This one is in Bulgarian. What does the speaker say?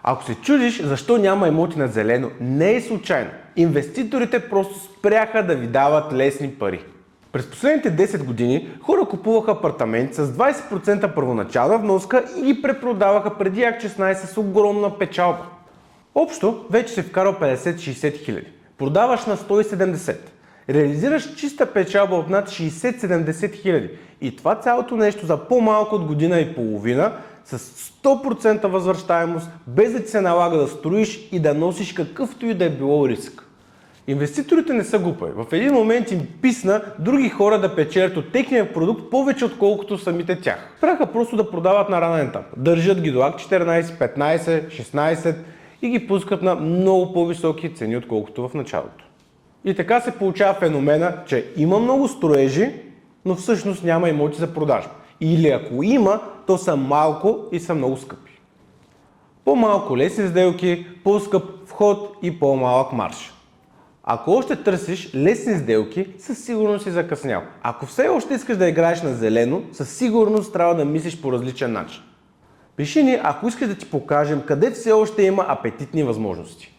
Ако се чудиш защо няма имоти на зелено, не е случайно. Инвеститорите просто спряха да ви дават лесни пари. През последните 10 години хора купуваха апартаменти с 20% първоначална вноска и ги препродаваха преди Акт 16 с огромна печалба. Общо вече се вкарал 50-60 хиляди. Продаваш на 170. Реализираш чиста печалба от над 60-70 хиляди. И това цялото нещо за по-малко от година и половина с 100% възвръщаемост, без да ти се налага да строиш и да носиш какъвто и да е било риск. Инвеститорите не са глупави. В един момент им писна други хора да печелят от техния продукт повече отколкото самите тях. Спряха просто да продават на ранен етап. Държат ги до Акт 14, 15, 16 и ги пускат на много по-високи цени отколкото в началото. И така се получава феномена, че има много строежи, но всъщност няма имоти за продажба. Или ако има, то са малко и са много скъпи. По-малко лесни сделки, по-скъп вход и по-малък марж. Ако още търсиш лесни сделки, със сигурност си закъснял. Ако все още искаш да играеш на зелено, със сигурност трябва да мислиш по различен начин. Пиши ни, ако искаш да ти покажем къде все още има апетитни възможности.